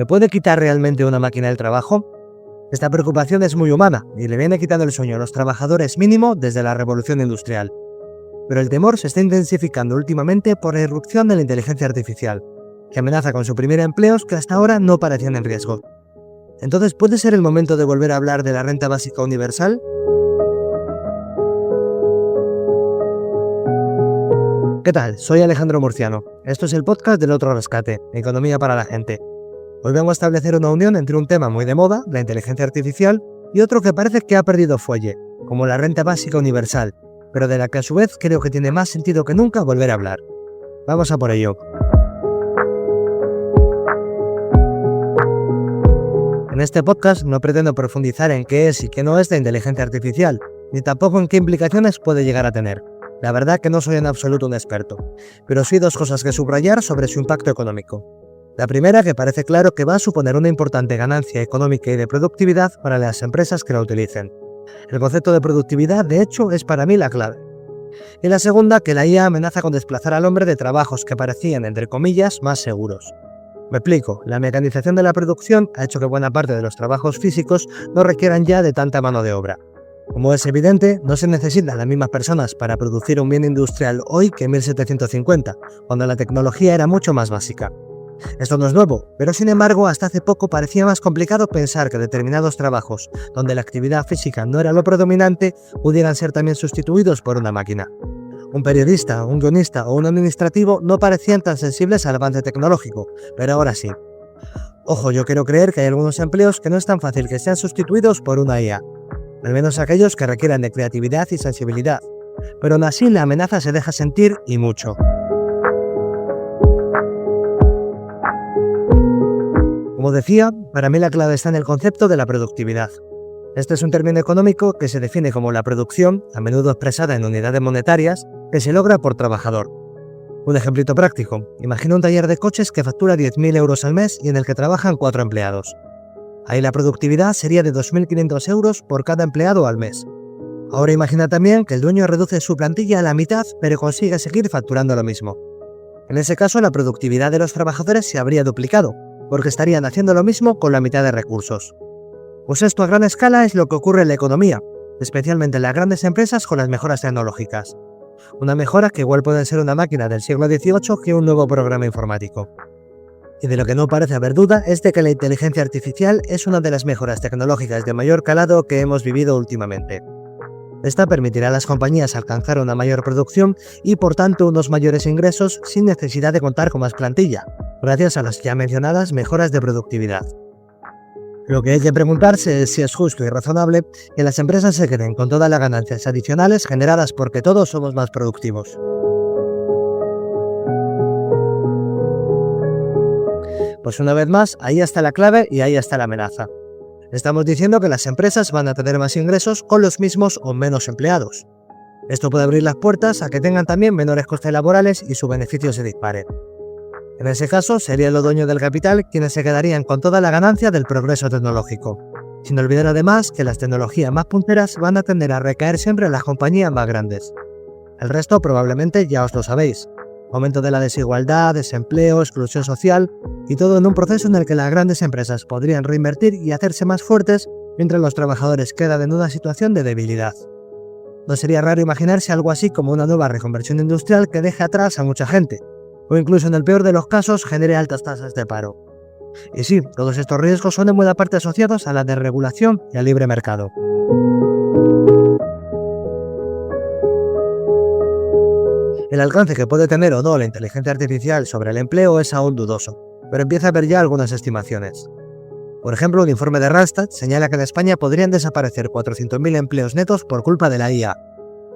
¿Me puede quitar realmente una máquina el trabajo? Esta preocupación es muy humana y le viene quitando el sueño a los trabajadores mínimo desde la revolución industrial. Pero el temor se está intensificando últimamente por la irrupción de la inteligencia artificial, que amenaza con suprimir empleos que hasta ahora no parecían en riesgo. Entonces, ¿puede ser el momento de volver a hablar de la renta básica universal? ¿Qué tal? Soy Alejandro Murciano. Esto es el podcast del Otro Rescate, Economía para la Gente. Hoy vengo a establecer una unión entre un tema muy de moda, la inteligencia artificial, y otro que parece que ha perdido fuelle, como la renta básica universal, pero de la que a su vez creo que tiene más sentido que nunca volver a hablar. Vamos a por ello. En este podcast no pretendo profundizar en qué es y qué no es la inteligencia artificial, ni tampoco en qué implicaciones puede llegar a tener. La verdad que no soy en absoluto un experto, pero sí dos cosas que subrayar sobre su impacto económico. La primera, que parece claro que va a suponer una importante ganancia económica y de productividad para las empresas que la utilicen. El concepto de productividad, de hecho, es para mí la clave. Y la segunda, que la IA amenaza con desplazar al hombre de trabajos que parecían, entre comillas, más seguros. Me explico, la mecanización de la producción ha hecho que buena parte de los trabajos físicos no requieran ya de tanta mano de obra. Como es evidente, no se necesitan las mismas personas para producir un bien industrial hoy que en 1750, cuando la tecnología era mucho más básica. Esto no es nuevo, pero sin embargo hasta hace poco parecía más complicado pensar que determinados trabajos, donde la actividad física no era lo predominante, pudieran ser también sustituidos por una máquina. Un periodista, un guionista o un administrativo no parecían tan sensibles al avance tecnológico, pero ahora sí. Ojo, yo quiero creer que hay algunos empleos que no es tan fácil que sean sustituidos por una IA, al menos aquellos que requieran de creatividad y sensibilidad, pero aún así la amenaza se deja sentir y mucho. Como decía, para mí la clave está en el concepto de la productividad. Este es un término económico que se define como la producción, a menudo expresada en unidades monetarias, que se logra por trabajador. Un ejemplito práctico, imagina un taller de coches que factura 10.000 euros al mes y en el que trabajan 4 empleados. Ahí la productividad sería de 2.500 euros por cada empleado al mes. Ahora imagina también que el dueño reduce su plantilla a la mitad, pero consigue seguir facturando lo mismo. En ese caso, la productividad de los trabajadores se habría duplicado, porque estarían haciendo lo mismo con la mitad de recursos. Pues esto a gran escala es lo que ocurre en la economía, especialmente en las grandes empresas con las mejoras tecnológicas. Una mejora que igual puede ser una máquina del siglo XVIII que un nuevo programa informático. Y de lo que no parece haber duda es de que la inteligencia artificial es una de las mejoras tecnológicas de mayor calado que hemos vivido últimamente. Esta permitirá a las compañías alcanzar una mayor producción y por tanto unos mayores ingresos sin necesidad de contar con más plantilla, gracias a las ya mencionadas mejoras de productividad. Lo que hay que preguntarse es si es justo y razonable que las empresas se queden con todas las ganancias adicionales generadas porque todos somos más productivos. Pues una vez más, ahí está la clave y ahí está la amenaza. Estamos diciendo que las empresas van a tener más ingresos con los mismos o menos empleados. Esto puede abrir las puertas a que tengan también menores costes laborales y su beneficio se dispare. En ese caso, serían los dueños del capital quienes se quedarían con toda la ganancia del progreso tecnológico, sin olvidar además que las tecnologías más punteras van a tender a recaer siempre en las compañías más grandes. El resto probablemente ya os lo sabéis. Aumento de la desigualdad, desempleo, exclusión social y todo en un proceso en el que las grandes empresas podrían reinvertir y hacerse más fuertes mientras los trabajadores quedan en una situación de debilidad. No sería raro imaginarse algo así como una nueva reconversión industrial que deje atrás a mucha gente, o incluso en el peor de los casos genere altas tasas de paro. Y sí, todos estos riesgos son en buena parte asociados a la desregulación y al libre mercado. El alcance que puede tener o no la inteligencia artificial sobre el empleo es aún dudoso, pero empieza a haber ya algunas estimaciones. Por ejemplo, un informe de Randstad señala que en España podrían desaparecer 400.000 empleos netos por culpa de la IA,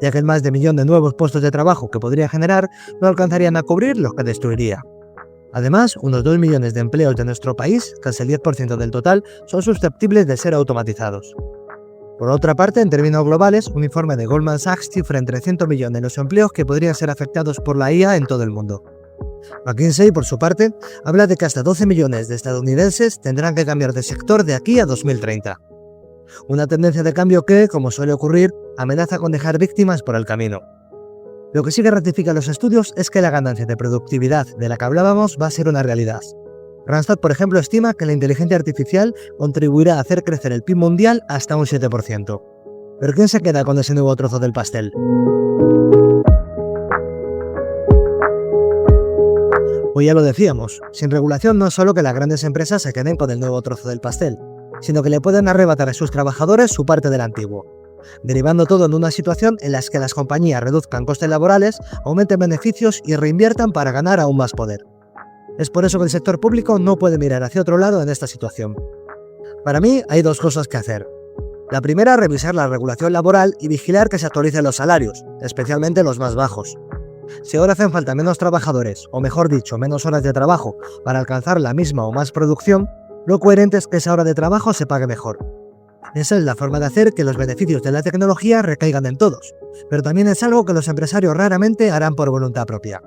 ya que el más de 1 millón de nuevos puestos de trabajo que podría generar no alcanzarían a cubrir los que destruiría. Además, unos 2 millones de empleos de nuestro país, casi el 10% del total, son susceptibles de ser automatizados. Por otra parte, en términos globales, un informe de Goldman Sachs cifra en 300 millones los empleos que podrían ser afectados por la IA en todo el mundo. McKinsey, por su parte, habla de que hasta 12 millones de estadounidenses tendrán que cambiar de sector de aquí a 2030. Una tendencia de cambio que, como suele ocurrir, amenaza con dejar víctimas por el camino. Lo que sí que ratifican los estudios es que la ganancia de productividad de la que hablábamos va a ser una realidad. Randstad, por ejemplo, estima que la inteligencia artificial contribuirá a hacer crecer el PIB mundial hasta un 7%. ¿Pero quién se queda con ese nuevo trozo del pastel? Pues ya lo decíamos, sin regulación no es solo que las grandes empresas se queden con el nuevo trozo del pastel, sino que le pueden arrebatar a sus trabajadores su parte del antiguo, derivando todo en una situación en la que las compañías reduzcan costes laborales, aumenten beneficios y reinviertan para ganar aún más poder. Es por eso que el sector público no puede mirar hacia otro lado en esta situación. Para mí hay dos cosas que hacer. La primera, revisar la regulación laboral y vigilar que se actualicen los salarios, especialmente los más bajos. Si ahora hacen falta menos trabajadores, o mejor dicho, menos horas de trabajo, para alcanzar la misma o más producción, lo coherente es que esa hora de trabajo se pague mejor. Esa es la forma de hacer que los beneficios de la tecnología recaigan en todos, pero también es algo que los empresarios raramente harán por voluntad propia.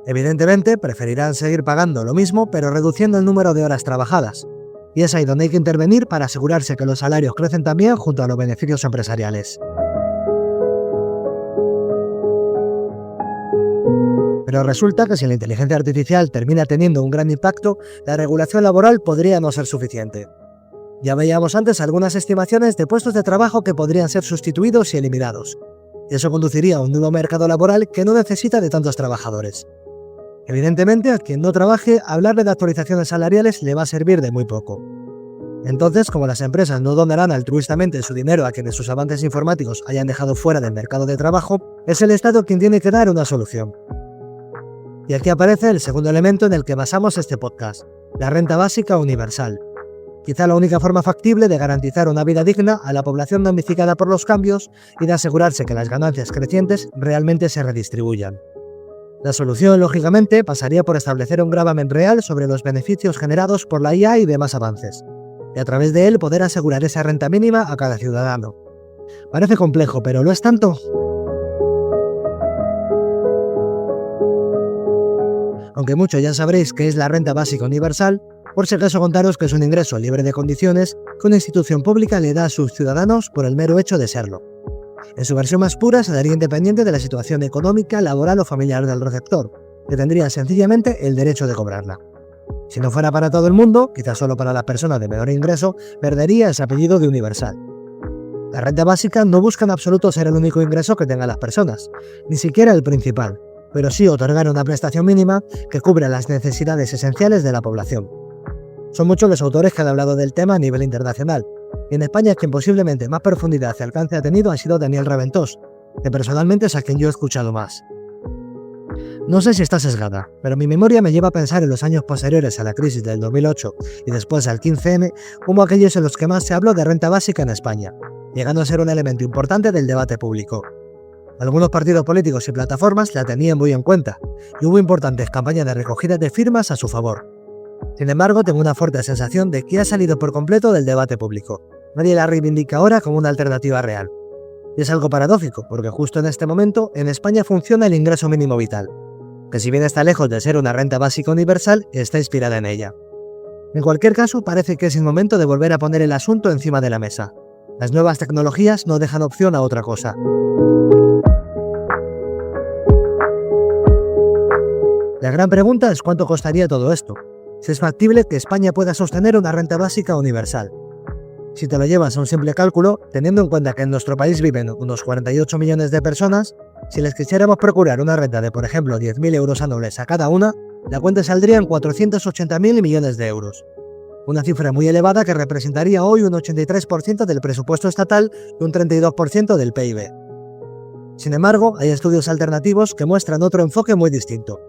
Evidentemente, preferirán seguir pagando lo mismo, pero reduciendo el número de horas trabajadas. Y es ahí donde hay que intervenir para asegurarse que los salarios crecen también junto a los beneficios empresariales. Pero resulta que si la inteligencia artificial termina teniendo un gran impacto, la regulación laboral podría no ser suficiente. Ya veíamos antes algunas estimaciones de puestos de trabajo que podrían ser sustituidos y eliminados. Y eso conduciría a un nuevo mercado laboral que no necesita de tantos trabajadores. Evidentemente, a quien no trabaje, hablarle de actualizaciones salariales le va a servir de muy poco. Entonces, como las empresas no donarán altruistamente su dinero a quienes sus avances informáticos hayan dejado fuera del mercado de trabajo, es el Estado quien tiene que dar una solución. Y aquí aparece el segundo elemento en el que basamos este podcast, la renta básica universal. Quizá la única forma factible de garantizar una vida digna a la población damnificada por los cambios y de asegurarse que las ganancias crecientes realmente se redistribuyan. La solución, lógicamente, pasaría por establecer un gravamen real sobre los beneficios generados por la IA y demás avances, y a través de él poder asegurar esa renta mínima a cada ciudadano. Parece complejo, pero ¿lo es tanto? Aunque mucho ya sabréis qué es la renta básica universal, por si acaso contaros que es un ingreso libre de condiciones que una institución pública le da a sus ciudadanos por el mero hecho de serlo. En su versión más pura se daría independiente de la situación económica, laboral o familiar del receptor, que tendría sencillamente el derecho de cobrarla. Si no fuera para todo el mundo, quizás solo para las personas de menor ingreso, perdería ese apellido de universal. La renta básica no busca en absoluto ser el único ingreso que tengan las personas, ni siquiera el principal, pero sí otorgar una prestación mínima que cubra las necesidades esenciales de la población. Son muchos los autores que han hablado del tema a nivel internacional, y en España quien posiblemente más profundidad y alcance ha tenido ha sido Daniel Raventós, que personalmente es a quien yo he escuchado más. No sé si está sesgada, pero mi memoria me lleva a pensar en los años posteriores a la crisis del 2008 y después al 15M como aquellos en los que más se habló de renta básica en España, llegando a ser un elemento importante del debate público. Algunos partidos políticos y plataformas la tenían muy en cuenta, y hubo importantes campañas de recogida de firmas a su favor. Sin embargo, tengo una fuerte sensación de que ha salido por completo del debate público. Nadie la reivindica ahora como una alternativa real. Y es algo paradójico, porque justo en este momento en España funciona el ingreso mínimo vital, que si bien está lejos de ser una renta básica universal, está inspirada en ella. En cualquier caso, parece que es el momento de volver a poner el asunto encima de la mesa. Las nuevas tecnologías no dejan opción a otra cosa. La gran pregunta es cuánto costaría todo esto. Si es factible que España pueda sostener una renta básica universal. Si te lo llevas a un simple cálculo, teniendo en cuenta que en nuestro país viven unos 48 millones de personas, si les quisiéramos procurar una renta de, por ejemplo, 10.000 euros anuales a cada una, la cuenta saldría en 480.000 millones de euros. Una cifra muy elevada que representaría hoy un 83% del presupuesto estatal y un 32% del PIB. Sin embargo, hay estudios alternativos que muestran otro enfoque muy distinto,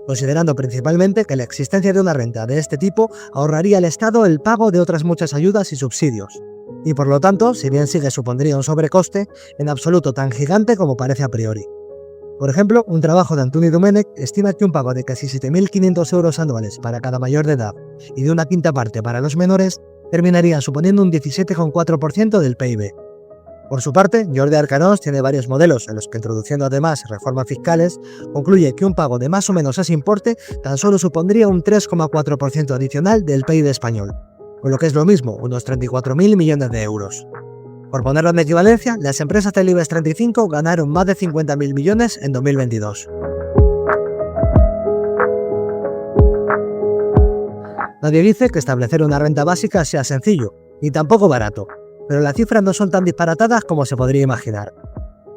considerando principalmente que la existencia de una renta de este tipo ahorraría al Estado el pago de otras muchas ayudas y subsidios, y por lo tanto, si bien sí que supondría un sobrecoste, en absoluto tan gigante como parece a priori. Por ejemplo, un trabajo de Antoni Domènech estima que un pago de casi 7.500 euros anuales para cada mayor de edad y de una quinta parte para los menores terminaría suponiendo un 17,4% del PIB. Por su parte, Jordi Arcanós tiene varios modelos en los que, introduciendo además reformas fiscales, concluye que un pago de más o menos ese importe tan solo supondría un 3,4% adicional del PIB español, con lo que es lo mismo, unos 34.000 millones de euros. Por ponerlo en equivalencia, las empresas del IBEX 35 ganaron más de 50.000 millones en 2022. Nadie dice que establecer una renta básica sea sencillo, ni tampoco barato, pero las cifras no son tan disparatadas como se podría imaginar.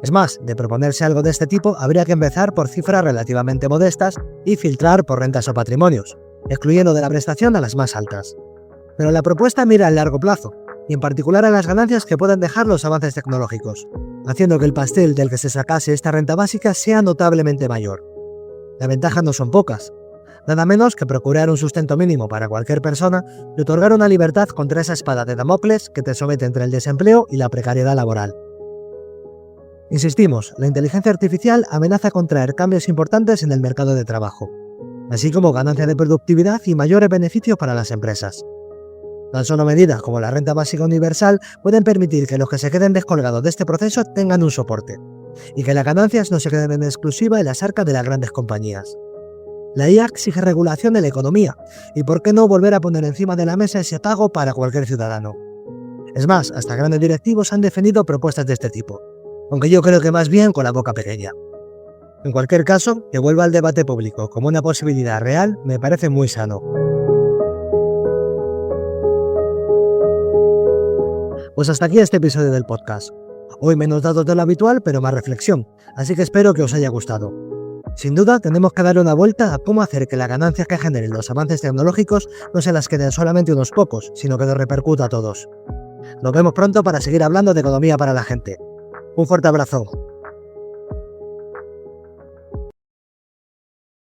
Es más, de proponerse algo de este tipo, habría que empezar por cifras relativamente modestas y filtrar por rentas o patrimonios, excluyendo de la prestación a las más altas. Pero la propuesta mira a largo plazo, y en particular a las ganancias que pueden dejar los avances tecnológicos, haciendo que el pastel del que se sacase esta renta básica sea notablemente mayor. Las ventajas no son pocas, nada menos que procurar un sustento mínimo para cualquier persona y otorgar una libertad contra esa espada de Damocles que te somete entre el desempleo y la precariedad laboral. Insistimos, la inteligencia artificial amenaza con traer cambios importantes en el mercado de trabajo, así como ganancia de productividad y mayores beneficios para las empresas. Tan solo medidas como la renta básica universal pueden permitir que los que se queden descolgados de este proceso tengan un soporte, y que las ganancias no se queden en exclusiva en las arcas de las grandes compañías. La IA exige regulación de la economía, y por qué no volver a poner encima de la mesa ese pago para cualquier ciudadano. Es más, hasta grandes directivos han defendido propuestas de este tipo, aunque yo creo que más bien con la boca pequeña. En cualquier caso, que vuelva al debate público como una posibilidad real me parece muy sano. Pues hasta aquí este episodio del podcast. Hoy menos datos de lo habitual, pero más reflexión, así que espero que os haya gustado. Sin duda, tenemos que darle una vuelta a cómo hacer que las ganancias que generen los avances tecnológicos no se las queden solamente unos pocos, sino que nos repercuta a todos. Nos vemos pronto para seguir hablando de economía para la gente. Un fuerte abrazo.